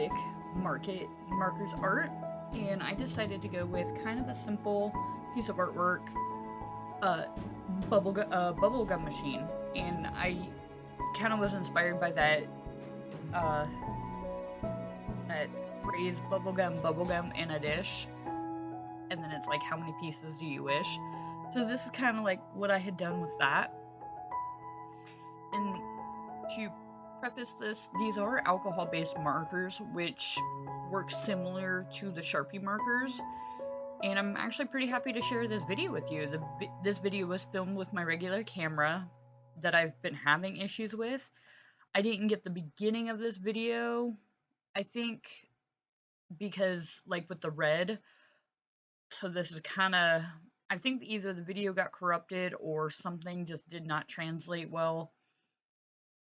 Bic Market Markers art, and I decided to go with kind of a simple piece of artwork, uh, bubblegum machine, and I kind of was inspired by uh, that phrase bubblegum in a dish, and then it's like, how many pieces do you wish? So this is kind of like what I had done with that. And to preface this, these are alcohol-based markers, which work similar to the Sharpie markers. And I'm actually pretty happy to share this video with you. This video was filmed with my regular camera that I've been having issues with. I didn't get the beginning of this video, I think, because, like, with the red, so this is kind of, I think either the video got corrupted or something just did not translate well.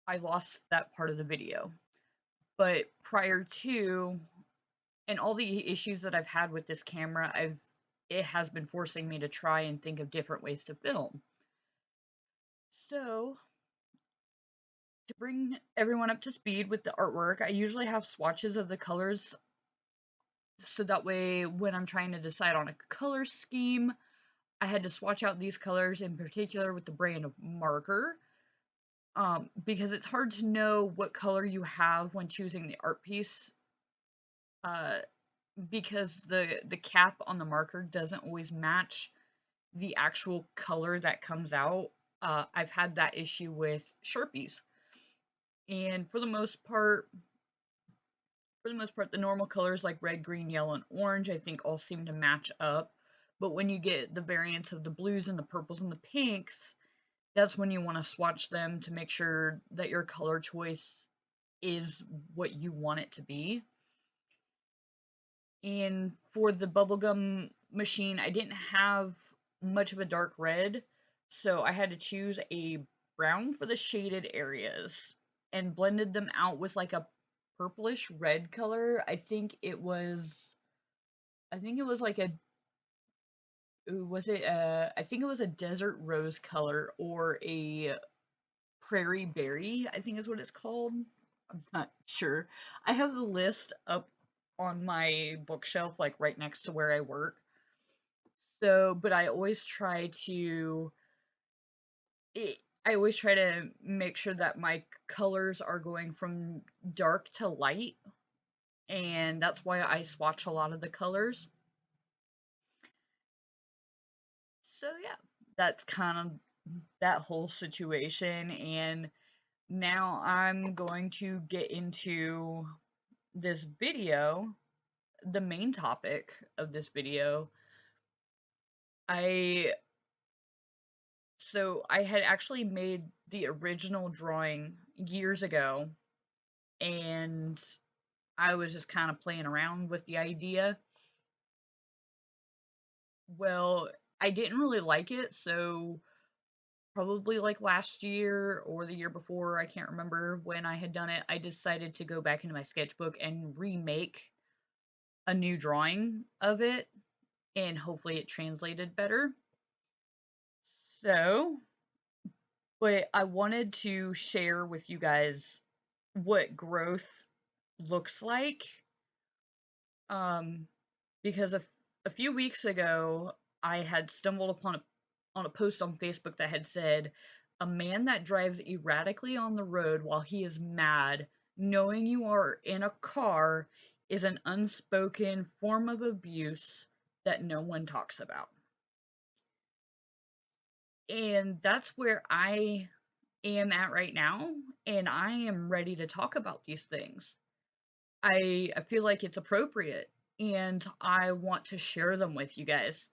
I lost that part of the video. But prior to, and all the issues that I've had with this camera, it has been forcing me to try and think of different ways to film. So, to bring everyone up to speed with the artwork, I usually have swatches of the colors, so that way when I'm trying to decide on a color scheme, I had to swatch out these colors in particular with the brand of marker, because it's hard to know what color you have when choosing the art piece, uh, because the cap on the marker doesn't always match the actual color that comes out. I've had that issue with Sharpies, and for the most part, the normal colors like red, green, yellow, and orange, I think all seem to match up. But when you get the variants of the blues and the purples and the pinks, that's when you want to swatch them to make sure that your color choice is what you want it to be. And for the bubblegum machine, I didn't have much of a dark red, so I had to choose a brown for the shaded areas and blended them out with like a purplish red color. I think it was like a was it I think it was a desert rose color or a prairie berry, I think is what it's called. I'm not sure. I have the list up on my bookshelf, like right next to where I work. So, but I always try to make sure that my colors are going from dark to light, and that's why I swatch a lot of the colors. So yeah, that's kind of that whole situation, and now I'm going to get into this video, the main topic of this video. I I had actually made the original drawing years ago, and I was just kind of playing around with the idea. Well, I didn't really like it, so probably like last year or the year before, I can't remember when I had done it, I decided to go back into my sketchbook and remake a new drawing of it, and hopefully it translated better. So, but I wanted to share with you guys what growth looks like, um, because a few weeks ago, I had stumbled upon a post on Facebook that had said, "A man that drives erratically on the road while he is mad, knowing you are in a car, is an unspoken form of abuse that no one talks about." And that's where I am at right now, and I am ready to talk about these things. I feel like it's appropriate, and I want to share them with you guys.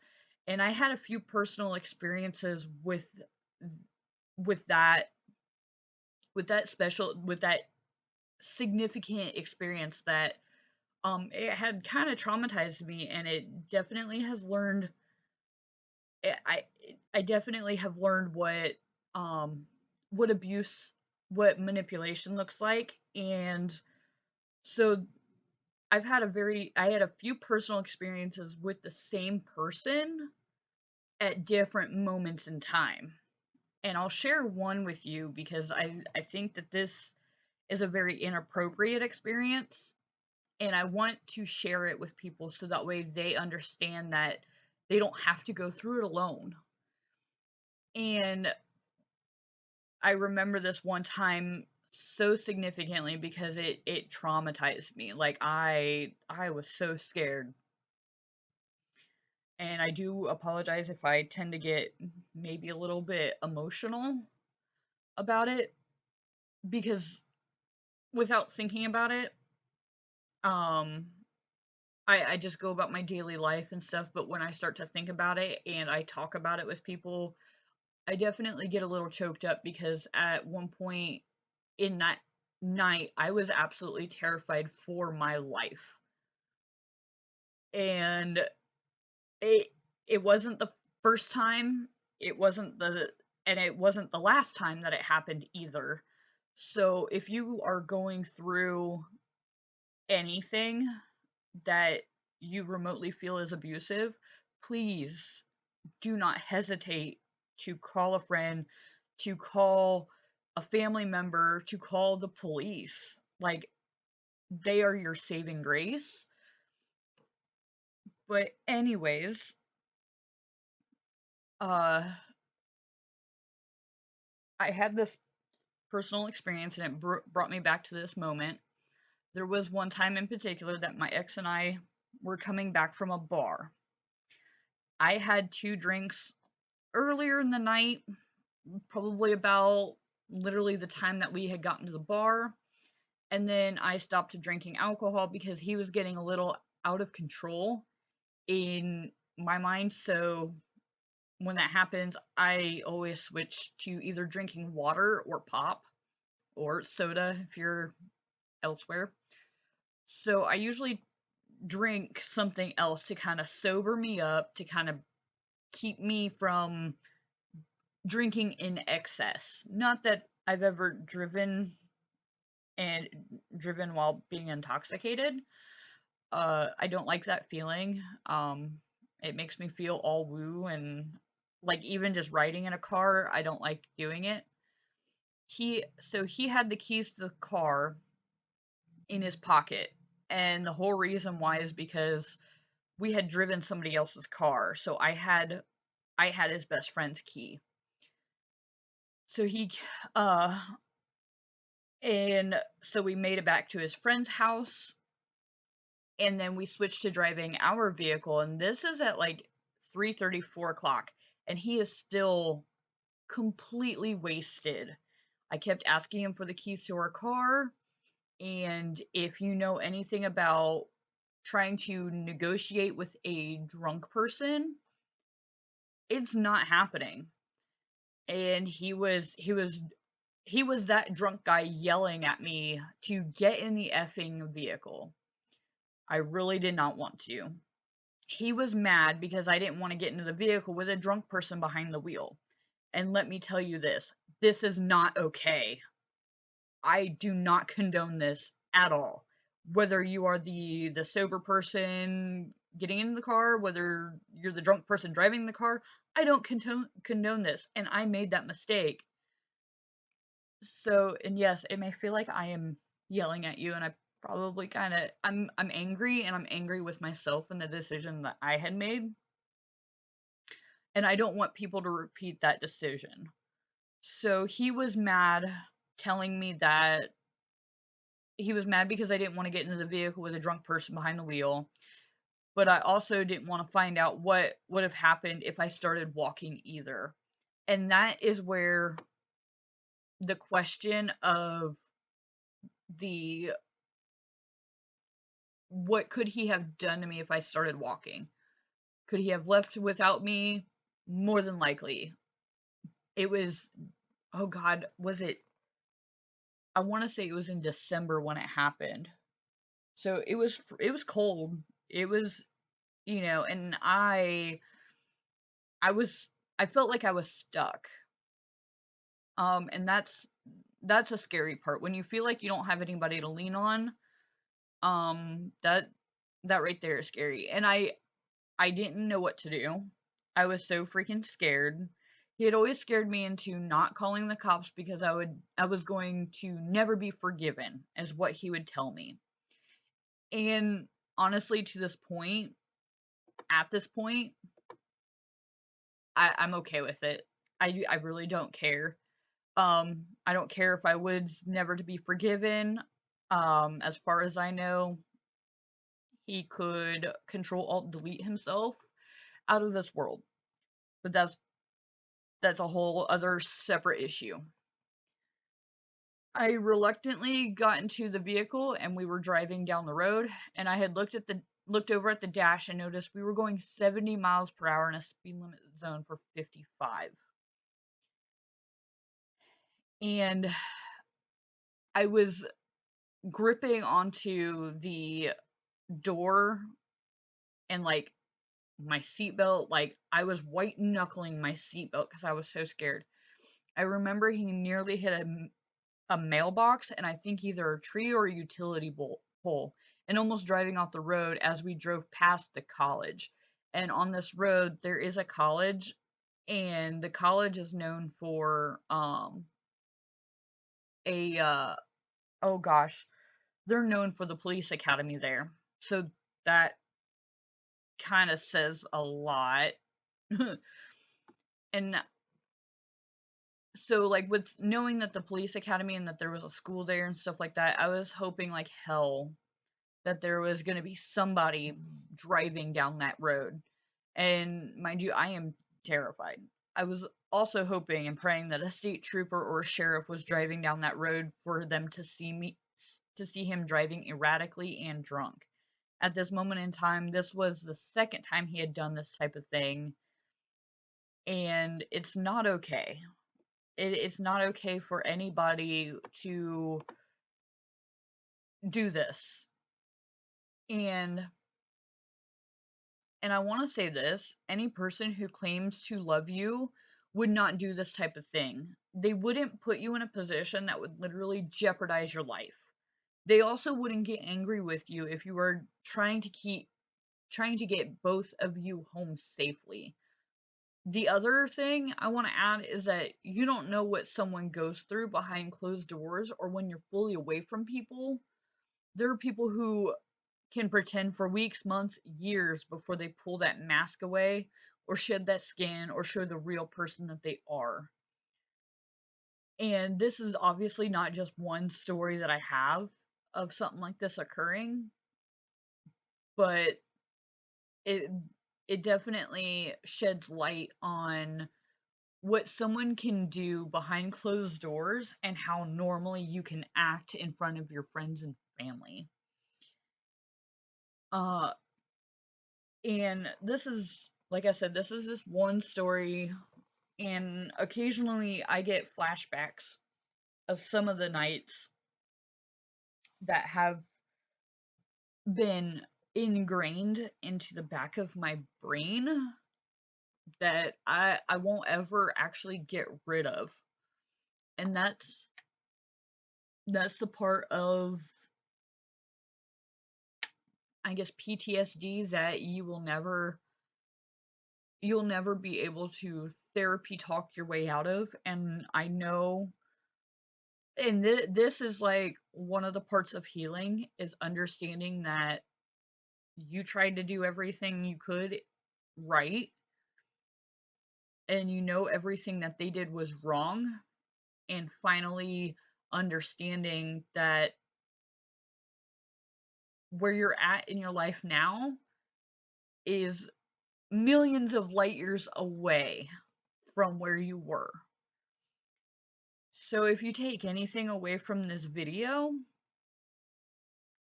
And I had a few personal experiences with that with that significant experience that it had kind of traumatized me, and it definitely has learned I I I definitely have learned um what abuse, what manipulation looks like. And so I had a few personal experiences with the same person at different moments in time. And I'll share one with you because I think that this is a very inappropriate experience. and I want to share it with people so that way they understand that they don't have to go through it alone. And I remember this one time so significantly because it traumatized me. Like I was so scared. And I do apologize if I tend to get maybe a little bit emotional about it because without thinking about it, um I just go about my daily life and stuff, but when I start to think about it and I talk about it with people, I definitely get a little choked up because at one point in that night, I was absolutely terrified for my life. And it it wasn't the first time, it wasn't the and it wasn't the last time that it happened either. So if you are going through anything that you remotely feel is abusive, please do not hesitate to call a friend, to call a family member, to call the police. Like, they are your saving grace. But, anyways, uh, I had this personal experience and it brought me back to this moment. There was one time in particular that my ex and I were coming back from a bar. I had 2 drinks earlier in the night, probably about literally the time that we had gotten to the bar. And then I stopped drinking alcohol because he was getting a little out of control in my mind. So when that happens, I always switch to either drinking water or pop or soda if you're elsewhere. So I usually drink something else to kind of sober me up, to kind of keep me from drinking in excess. Not that I've ever and driven while being intoxicated. I don't like that feeling. It makes me feel all woo and like even just riding in a car, I don't like doing it. He had the keys to the car in his pocket, and the whole reason why is because we had driven somebody else's car, so I had his best friend's key. So he uh and so we made it back to his friend's house, and then we switched to driving our vehicle, and this is at like 3:30, 4 o'clock, and he is still completely wasted. I kept asking him for the keys to our car, and if you know anything about trying to negotiate with a drunk person, it's not happening. And he was that drunk guy yelling at me to get in the effing vehicle. I really did not want to. He was mad because I didn't want to get into the vehicle with a drunk person behind the wheel. And let me tell you this is not okay. I do not condone this at all. Whether you are the sober person getting in the car, whether you're the drunk person driving the car, I don't condone this, and I made that mistake. So, and yes, it may feel like I am yelling at you, and I probably kind of I'm angry, and I'm angry with myself and the decision that I had made, and I don't want people to repeat that decision. So he was mad, telling me that he was mad because I didn't want to get into the vehicle with a drunk person behind the wheel, but I also didn't want to find out what would have happened if I started walking either. And that is where the question of the what could he have done to me if I started walking? Could he have left without me? More than likely. It was, oh God, was it? I want to say it was in December when it happened. So it was cold. It was, and I felt like I was stuck. And that's a scary part when you feel like you don't have anybody to lean on. That right there is scary. And I didn't know what to do. I was so freaking scared. He had always scared me into not calling the cops because I was going to never be forgiven, is what he would tell me. And honestly, to this point, at this point, I'm okay with it. I really don't care. I don't care if I was never to be forgiven. As far as I know, he could control alt delete himself out of this world. But that's a whole other separate issue. I reluctantly got into the vehicle and we were driving down the road, and I had looked over at the dash and noticed we were going 70 miles per hour in a speed limit zone for 55. And I was gripping onto the door and like my seatbelt, like I was white knuckling my seatbelt because I was so scared. I remember he nearly hit a mailbox and I think either a tree or a utility pole, and almost driving off the road as we drove past the college. And on this road, there is a college, and the college is known for a oh gosh, they're known for the police academy there. So that kind of says a lot. And so like with knowing that the police academy and that there was a school there and stuff like that, I was hoping like hell that there was going to be somebody driving down that road. And mind you, I am terrified. I was also hoping and praying that a state trooper or a sheriff was driving down that road for them to see him driving erratically and drunk. At this moment in time, this was the second time he had done this type of thing, and it's not okay. It's not okay for anybody to do this. And I want to say this, any person who claims to love you would not do this type of thing. They wouldn't put you in a position that would literally jeopardize your life. They also wouldn't get angry with you if you were trying to get both of you home safely. The other thing I want to add is that you don't know what someone goes through behind closed doors or when you're fully away from people. There are people who can pretend for weeks, months, years before they pull that mask away or shed that skin or show the real person that they are. And this is obviously not just one story that I have of something like this occurring, but it it definitely sheds light on what someone can do behind closed doors and how normally you can act in front of your friends and family. Uh and this is, like I said, this is just one story, and occasionally I get flashbacks of some of the nights that have been ingrained into the back of my brain that I won't ever actually get rid of. And that's the part of, I guess, PTSD that you'll never be able to therapy talk your way out of. And I know, and this is like one of the parts of healing is understanding that you tried to do everything you could right, and you know everything that they did was wrong, and finally understanding that where you're at in your life now is millions of light years away from where you were. So if you take anything away from this video,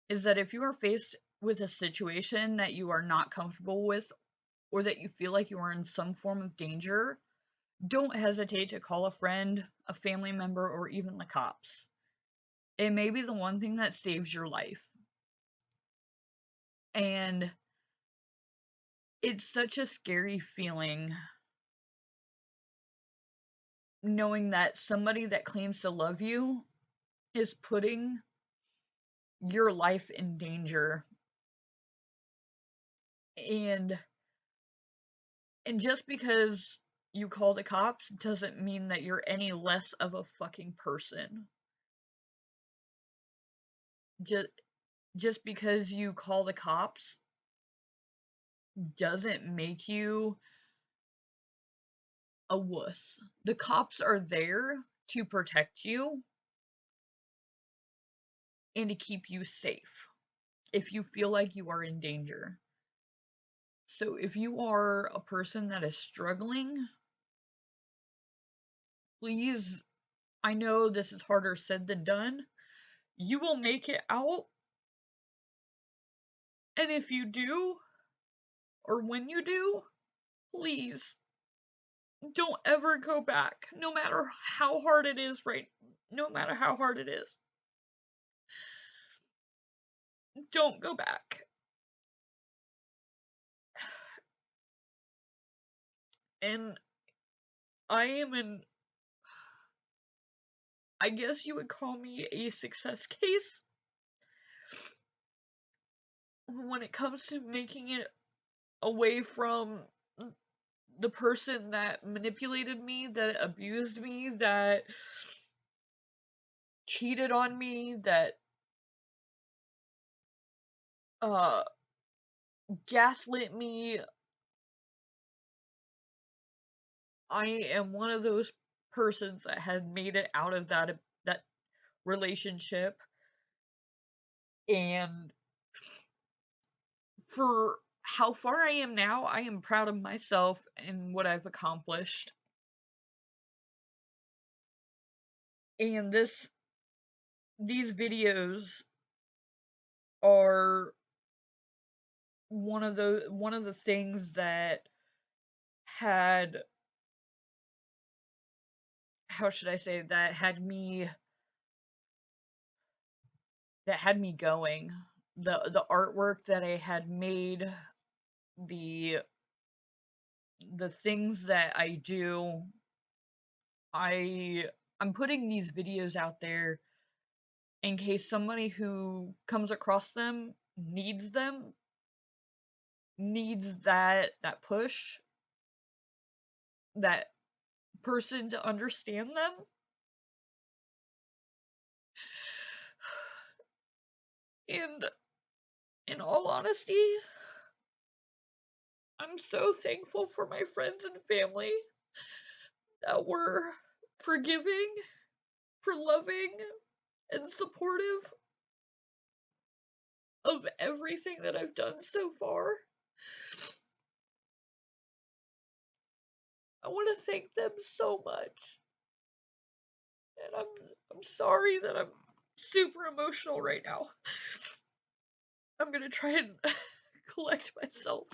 is that if you are faced with a situation that you are not comfortable with or that you feel like you are in some form of danger, don't hesitate to call a friend, a family member, or even the cops. It may be the one thing that saves your life. And it's such a scary feeling knowing that somebody that claims to love you is putting your life in danger. And just because you call the cops doesn't mean that you're any less of a fucking person. Just just because you call the cops doesn't make you a wuss. The cops are there to protect you and to keep you safe if you feel like you are in danger. So if you are a person that is struggling, please, I know this is harder said than done. You will make it out. And if you do, or when you do, please don't ever go back. No matter how hard it is, right? No matter how hard it is. Don't go back. And I guess you would call me a success case when it comes to making it away from the person that manipulated me, that abused me, that cheated on me, that uh gaslit me. I am one of those persons that had made it out of that relationship, and for how far I am now, I am proud of myself and what I've accomplished. And these videos are one of the things that had, how should I say, that had me going. The artwork that I had made, the the things that I do, I I'm putting these videos out there in case somebody who comes across them needs that push, that person to understand them. And in all honesty, I'm so thankful for my friends and family that were forgiving, for loving, and supportive of everything that I've done so far. I want to thank them so much. And I'm sorry that I'm super emotional right now. I'm gonna try and collect myself.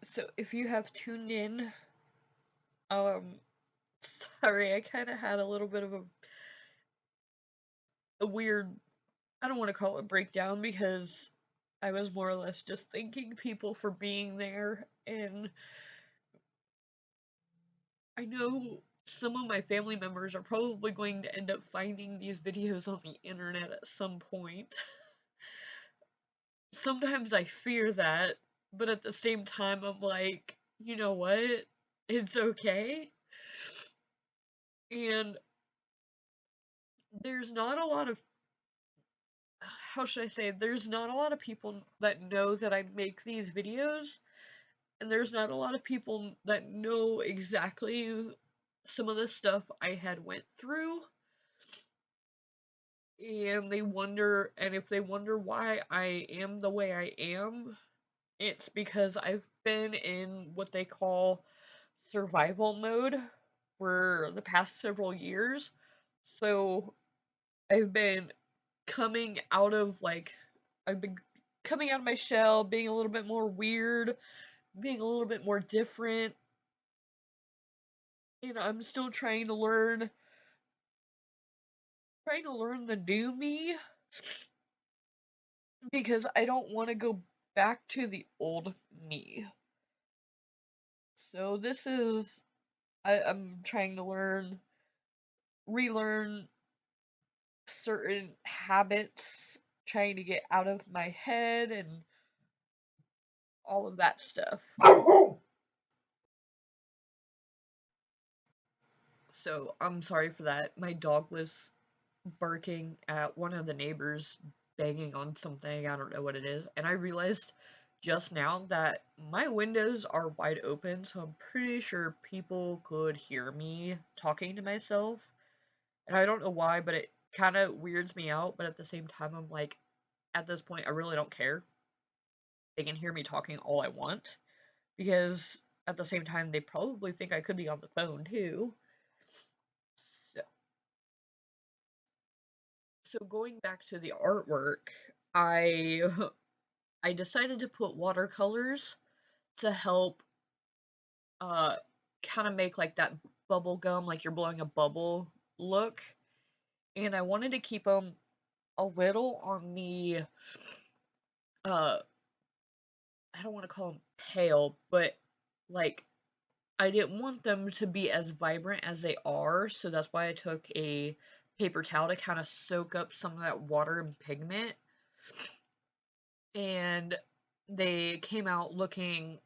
So if you have tuned in, um, sorry, I kind of had a little bit of a weird, I don't want to call it breakdown, because I was more or less just thanking people for being there, and I know some of my family members are probably going to end up finding these videos on the internet at some point. Sometimes I fear that, but at the same time, I'm like, you know what? It's okay. And there's not a lot of, how should I say, there's not a lot of people that know that I make these videos, and there's not a lot of people that know exactly some of the stuff I had went through. And if they wonder why I am the way I am, it's because I've been in what they call survival mode for the past several years. So I've been coming out of, like, I've been coming out of my shell, being a little bit more weird, being a little bit more different, and I'm still trying to learn the new me, because I don't want to go back to the old me. So this is, I'm trying to relearn certain habits, trying to get out of my head and all of that stuff. So I'm sorry for that. My dog was barking at one of the neighbors, banging on something. I don't know what it is. And I realized just now that my windows are wide open, so I'm pretty sure people could hear me talking to myself. And I don't know why, but it kind of weirds me out. But at the same time, I'm like, at this point, I really don't care. They can hear me talking all I want. Because at the same time, they probably think I could be on the phone too. So going back to the artwork, I I decided to put watercolors to help kind of make like that bubble gum, like you're blowing a bubble look. And I wanted to keep them a little on the I don't want to call them pale, but like I didn't want them to be as vibrant as they are, so that's why I took a paper towel to kind of soak up some of that water and pigment. And they came out looking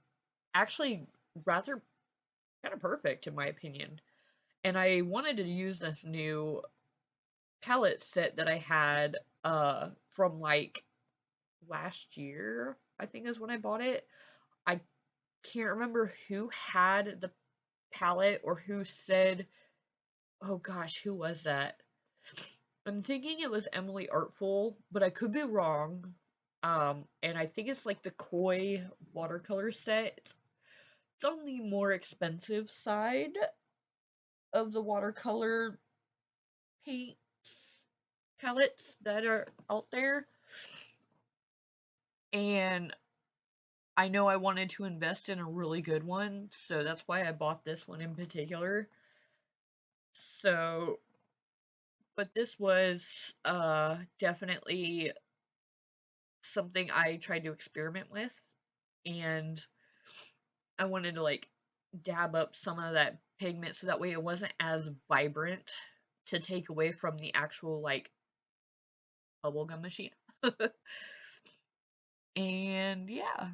actually rather kind of perfect in my opinion. And I wanted to use this new palette set that I had from like last year, I think is when I bought it. I can't remember who had the palette or who said, oh gosh, who was that? I'm thinking it was Emily Artful, but I could be wrong. And I think it's like the Koi watercolor set. It's on the more expensive side of the watercolor paint palettes that are out there. And I know I wanted to invest in a really good one, so that's why I bought this one in particular. So, but this was definitely something I tried to experiment with, and I wanted to like dab up some of that pigment so that way it wasn't as vibrant to take away from the actual like bubblegum machine. And yeah,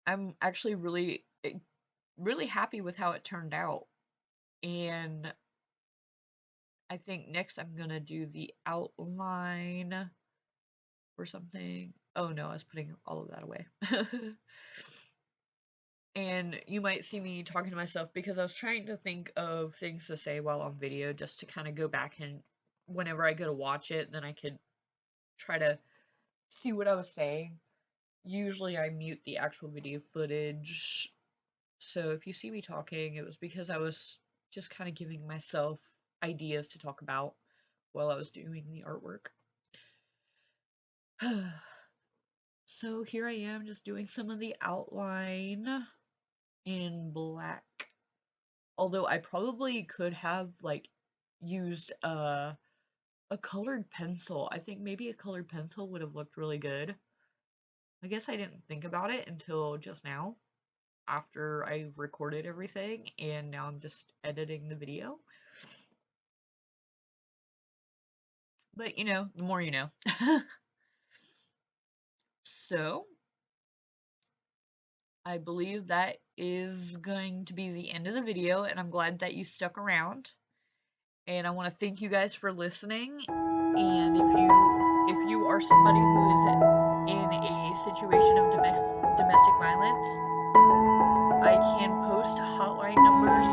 I'm actually really happy with how it turned out. And I think next I'm gonna do the outline or something. Oh no, I was putting all of that away. And you might see me talking to myself because I was trying to think of things to say while on video just to kind of go back and whenever I go to watch it, then I could try to see what I was saying. Usually I mute the actual video footage. So if you see me talking, it was because I was just kind of giving myself ideas to talk about while I was doing the artwork. So here I am just doing some of the outline in black. Although I probably could have like used a colored pencil. I think maybe a colored pencil would have looked really good. I guess I didn't think about it until just now after I recorded everything and now I'm just editing the video. But you know, the more you know. So, I believe that is going to be the end of the video, and I'm glad that you stuck around. And I want to thank you guys for listening. And if you are somebody who is in a situation of domestic violence, I can post hotline numbers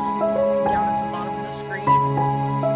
down at the bottom of the screen.